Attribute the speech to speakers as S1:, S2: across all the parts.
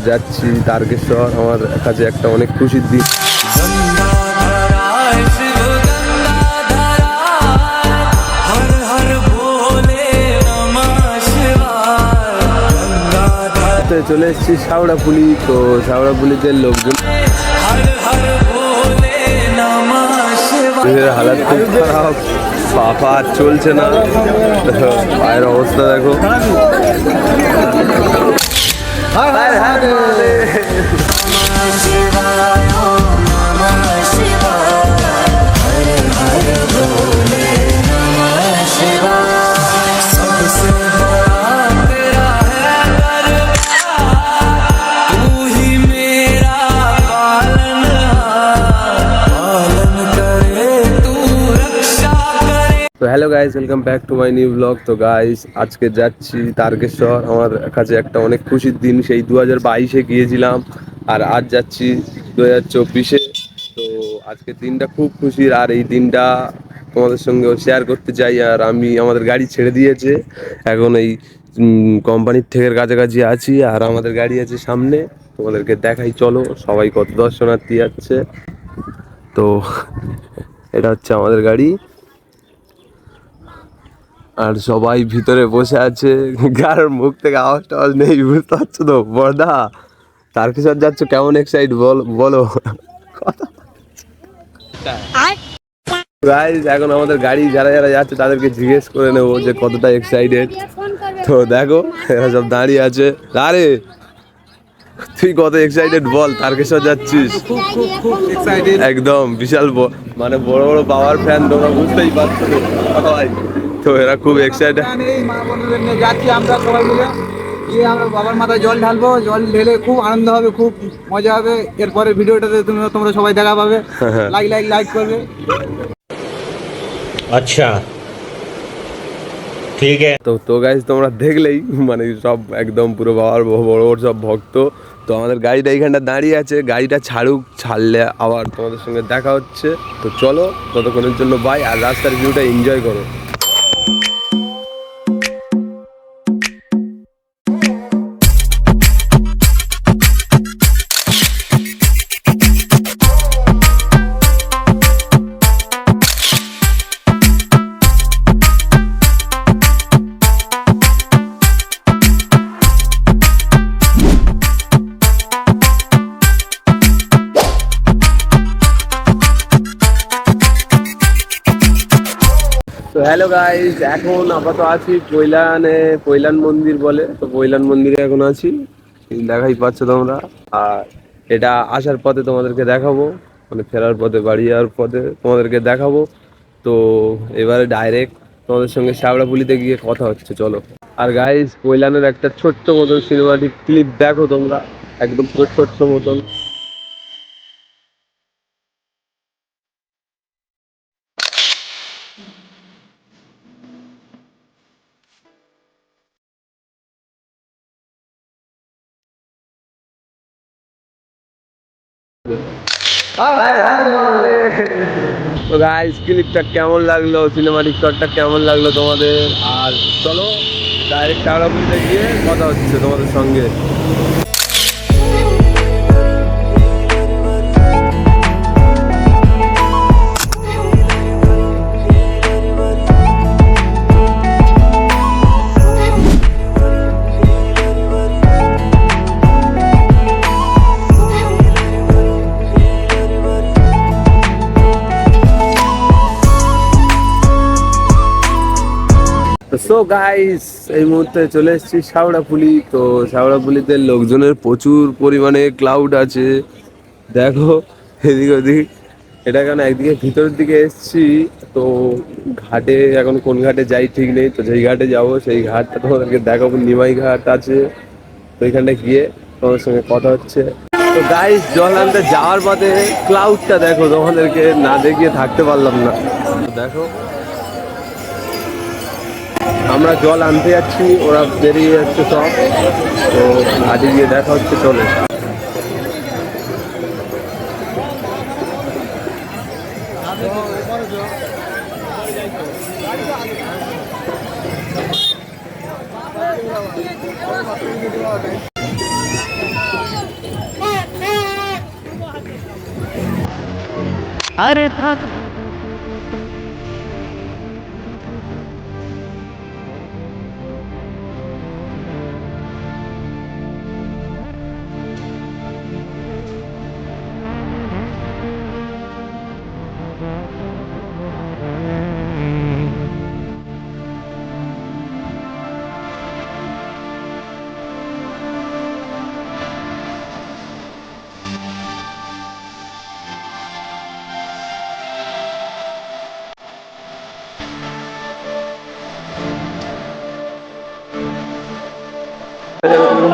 S1: যাচ্ছি তারকেশ্বর। আমার কাছে একটা অনেক খুশির দিন। চলে এসেছি শাওড়াফুলি। তো শাওড়াফুলিতে লোকজন হালাত খুব খারাপ, পাপা আর চলছে না, পায়ের অবস্থা দেখো। তো hello guys, welcome back to my new blog. তো গাইস আজকে যাচ্ছি তারকেশ্বর। আমার কাছে একটা অনেক খুশির দিন। সেই 2022-এ গিয়েছিলাম আর আজ যাচ্ছি 2024-এ। তো আজকের দিনটা খুব খুশির, আর এই দিনটা তোমাদের সঙ্গে শেয়ার করতে চাই। আর আমি আমাদের গাড়ি ছেড়ে দিয়েছে, এখন এই কোম্পানির থেকে কাছাকাছি আছি, আর আমাদের গাড়ি আছে সামনে। তোমাদেরকে দেখাই, চলো সবাই কত দর্শনার্থী যাচ্ছে। তো এটা হচ্ছে আমাদের গাড়ি, আর সবাই ভিতরে বসে আছে। কারোর মুখ থেকে আওয়াজ টাওয়াজ নেই, বুঝতে পারছো তো? বর্দা তারকেশ্বর যাচ্ছ, কেমন এক্সাইট বলো। গাইস এখন আমাদের গাড়ি যারা যারা যাচ্ছে তাদেরকে জিজ্ঞেস করে নেবো যে কতটা এক্সাইটেড। তো দেখো এরা সব দাঁড়িয়ে আছে। আরে তুই কত এক্সাইটেড বল, তারকেশ্বর যাচ্ছিস? একদম বিশাল, মানে বড় বড় পাওয়ার ফ্যান, তোমরা বুঝতেই পারছো সবাই। তো এরা খুব এক্সাইটেড।
S2: মা বোনদের নিয়ে যাচ্ছি আমরা সবাই মিলে, গিয়ে আমরা বাবার মাথায় জল ঢালবো। জল ঢেলে খুব আনন্দ হবে, খুব মজা হবে। এরপরে ভিডিওটাতে তোমরা সবাই দেখা পাবে। লাইক করবে।
S3: আচ্ছা ঠিক আছে।
S1: তো গাইজ তোমরা দেখলেই, মানে সব একদম পুরো বাবার বড় বড় সব ভক্ত। তো আমাদের গাড়িটা এইখানটা দাঁড়িয়ে আছে, গাড়িটা ছাড়লে আবার তোমাদের সঙ্গে দেখা হচ্ছে। তো চলো ততক্ষণের জন্য বাই, আর রাস্তার ভিউটা এনজয় করো। তো হ্যালো গাইজ, এখন আপাতত আছি পৈলান মন্দির বলে। তো পৈলান মন্দিরে এখন আছি, দেখাই পাচ্ছ তোমরা। আর এটা আসার পথে তোমাদেরকে দেখাবো, মানে ফেরার পথে, বাড়ি যাওয়ার পথে তোমাদেরকে দেখাবো। তো এবারে ডাইরেক্ট তোমাদের সঙ্গে শাওড়াফুলিতে গিয়ে কথা হচ্ছে, চলো। আর গাইজ পৈলানের একটা ছোট্ট মতন সিনেমাটিক ক্লিপ দেখো তোমরা, একদম পুরো ছোট্ট মতন। তো গাইস ক্লিপটা কেমন লাগলো, সিনেমাটিক শটটা কেমন লাগলো তোমাদের? আর চলো ডাইরেক্ট শাওড়াফুলিতে গিয়ে কথা হচ্ছে তোমাদের সঙ্গে। সো গাইস এই মুহূর্তে চলে এসেছি শাওড়াফুলি। তো শাওড়াফুলিতে লোকজনের প্রচুর পরিমাণে ক্লাউড আছে, দেখো এদিক ওদিক। এটা কেন একদিকে ভিতরের দিকে এসেছি, তো ঘাটে এখন কোন ঘাটে যাই ঠিক নেই। তো যেই ঘাটে যাবো সেই ঘাটটা তোমাদেরকে দেখাবো, নিমাই ঘাট আছে। তো এখানটা গিয়ে তোমাদের সঙ্গে কথা হচ্ছে। তো গাইস জল আনতে যাওয়ার পথে ক্লাউডটা দেখো, তোমাদেরকে না দেখিয়ে থাকতে পারলাম না। দেখো আমরা জল আনতে যাচ্ছি, ওরা বেরিয়ে যাচ্ছে সব। তো ঘাটে গিয়ে দেখা হচ্ছে, চলে।
S3: আরে থাক।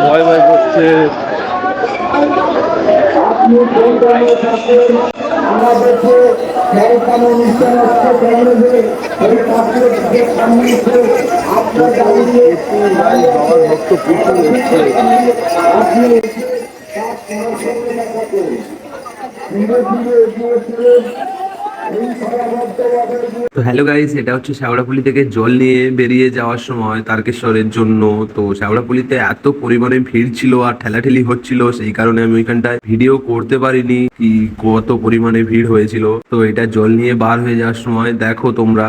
S1: ভয় ভয় করছে। বাবার ভক্ত প্রচুর এসছে। তো হ্যালো গাইস, এটা হচ্ছে শ্যাওড়াফুলি থেকে জল নিয়ে বেরিয়ে যাওয়ার সময় তারকেশ্বরের জন্য। তো শ্যাওড়াফুলিতে এত পরিমাণে ভিড় ছিল আর ঠেলাঠেলি হচ্ছিল, সেই কারণে আমি ওইখানটায় ভিডিও করতে পারিনি কি কত পরিমাণে ভিড় হয়েছিল। তো এটা জল নিয়ে বার হয়ে যাওয়ার সময় দেখো তোমরা।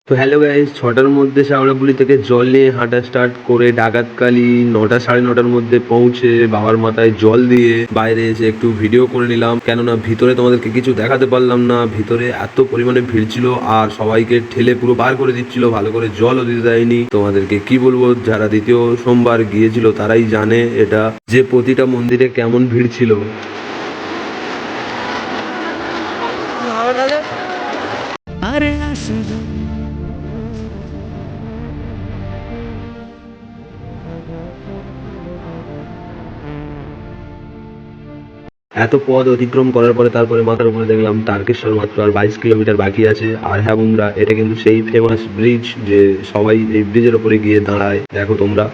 S1: তো হ্যালো গাইস, 6টার মধ্যে শ্যাওড়াফুলি থেকে জল নিয়ে হাঁটা স্টার্ট করে ডাকাতকালী 9টা সাড়ে 9টার মধ্যে পৌঁছে বাবার মাথায় জল দিয়ে বাইরে এসে একটু ভিডিও করে নিলাম, কেননা ভিতরে তোমাদেরকে কিছু দেখাতে পারলাম না। ভিতরে এত পরিমাণে ভিড় ছিল আর সবাইকে ঠেলে পুরো বার করে দিচ্ছিল, ভালো করে জলও দিতে দেয়নি। তোমাদেরকে কি বলবো, যারা দ্বিতীয় সোমবার গিয়েছিল তারাই জানে এটা, যে প্রতিটা মন্দিরে কেমন ভিড় ছিল।
S3: আরে আসলে
S1: এত পথ অতিক্রম করার পরে তারপরে মাথার উপরে দেখলাম তারকেশ্বর, মাত্র আর 22 কিলোমিটার বাকি আছে। আর হ্যাঁ বন্ধুরা, এটা কিন্তু সেই ফেমাস ব্রিজ যে সবাই এই ব্রিজের ওপরে গিয়ে দাঁড়ায়, দেখো তোমরা।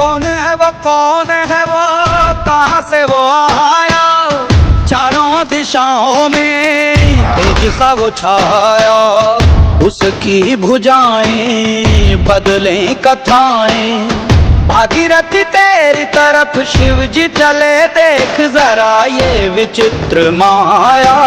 S3: कौन है वो, कौन है वो, कहाँ से वो आया, चारों दिशाओं में तेज सा वो छाया, उसकी भुजाएं बदले कथाएं, भागीरथी तेरी तरफ शिव जी चले, देख जरा ये विचित्र माया।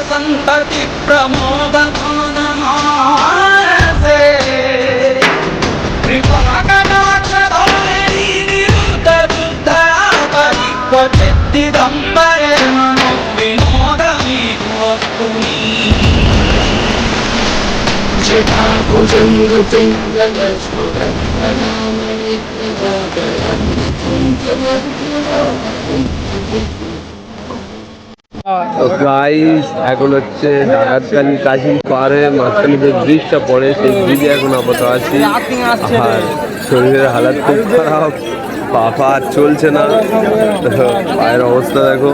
S3: संतति प्रमोद से कृपाकटाक्ष धौरी निरुद्ध दिगंबरे मनो विनोदमी वस्तुनि।
S1: তো গাইস এখন হচ্ছে ডাকাতকালী কাশিম পাহাড়ে মাঝখানে যে ব্রিজটা পড়ে সেই ব্রিজে এখন আপাতত আছি। আর শরীরের হালাত খুব খারাপ, পা আর চলছে না, তো পায়ের অবস্থা দেখো।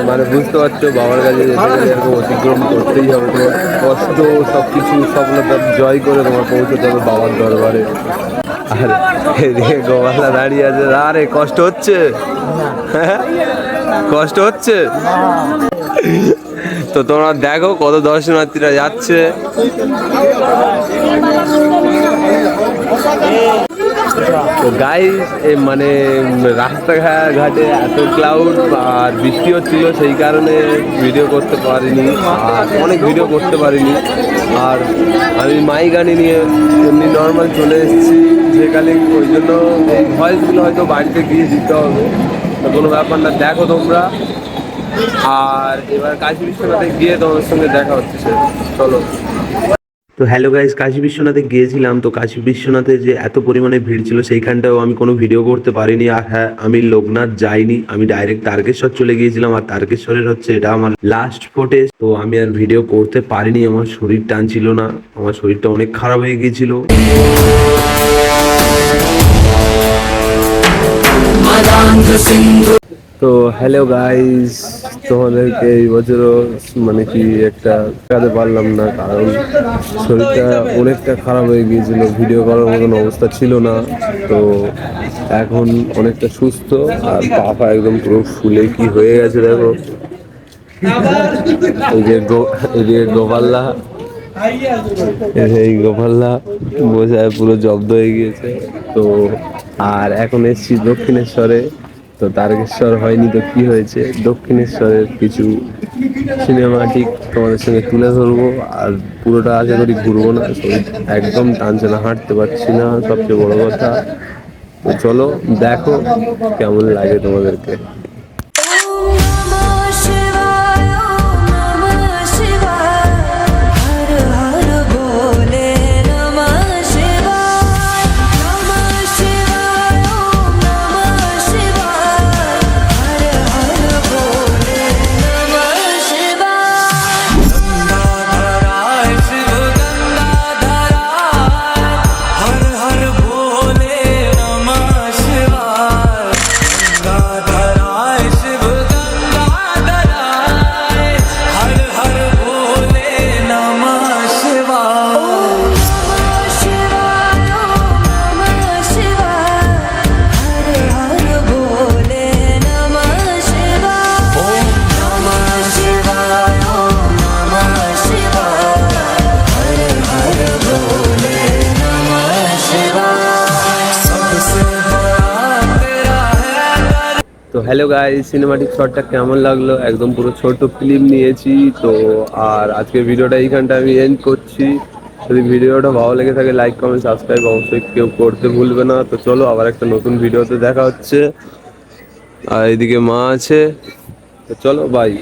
S1: মানে বুঝতে পারছো বাবার কাছে যেতে গেলে এরকম অতিক্রম করতেই হবে, তোমার কষ্ট সব কিছু সফলতা জয় করে তোমার পৌঁছতে হবে বাবার দরবারে। আর এদিকে গোপালা দাঁড়িয়ে আছে, আরে কষ্ট হচ্ছে, হ্যাঁ কষ্ট হচ্ছে। তো তোমরা দেখো কত দর্শনার্থীরা যাচ্ছে। তো গাইস মানে রাস্তাঘাটে এত ক্লাউড আর বৃষ্টি হচ্ছিল, সেই কারণে ভিডিও করতে পারিনি, আর অনেক ভিডিও করতে পারিনি। আর আমি মাইক গাড়ি নিয়ে এমনি নর্মাল চলে এসেছি যেখানে, ওই জন্য এই ভয়েসগুলো হয়তো বাড়িতে গিয়ে দিতে হবে, তো কোনো ব্যাপার না, দেখো তোমরা। আর এবার কাশী বিশ্বনাথে গিয়ে তোমার সঙ্গে দেখা হচ্ছে, চলো। তো হ্যালো গাইস, কাশী বিশ্বনাথে গিয়েছিলাম। তো কাশী বিশ্বনাথে যে এত পরিমাণে ভিড় ছিল সেইখানটাও আমি কোনো ভিডিও করতে পারিনি। আর হ্যাঁ, আমি লোকনাথ যাইনি, আমি ডাইরেক্ট তারকেশ্বর চলে গিয়েছিলাম। আর তারকেশ্বরের হচ্ছে এটা আমার লাস্ট ফুটেজ, তো আমি আর ভিডিও করতে পারিনি, আমার শরীর টানছিল না, আমার শরীরটা অনেক খারাপ হয়ে গিয়েছিল। তো হ্যালো গাইস, তোমাদেরকে এই বছরও মানে কি একটা দেখাতে পারলাম না, কারণ শরীরটা অনেকটা খারাপ হয়ে গিয়েছিল, ভিডিও করার মতন অবস্থা ছিল না। তো এখন অনেকটা সুস্থ, আর পা একদম পুরো ফুলে কি হয়ে গেছে দেখো। এই যে গোপাল্লা, এই গোপাল্লা বোঝায় পুরো জব্দ হয়ে গিয়েছে। তো আর এখন এসছি দক্ষিণেশ্বরে। তো তারকেশ্বর হয়নি তো কি হয়েছে, দক্ষিণেশ্বরের কিছু সিনেমাটিক তোমাদের সঙ্গে তুলে ধরবো। আর পুরোটা আশা করি ঘুরবো না, শরীর একদম টানছে না, হাঁটতে পারছি না, সবচেয়ে বড় কথা। তো চলো দেখো কেমন লাগে তোমাদেরকে। তো হ্যালো গাইস, সিনেমাটিক শটটা কেমন লাগলো, একদম পুরো ছোট ফিল্ম নিয়েছি। তো আর আজকের ভিডিওটা এইখানটা আমি এন্ড করছি। যদি ভিডিওটা ভালো লেগে থাকে লাইক কমেন্ট সাবস্ক্রাইব অবশ্যই কেউ করতে ভুলবে না। তো চলো আবার একটা নতুন ভিডিওতে দেখা হচ্ছে। আর এইদিকে মা আছে, তো চলো বাই।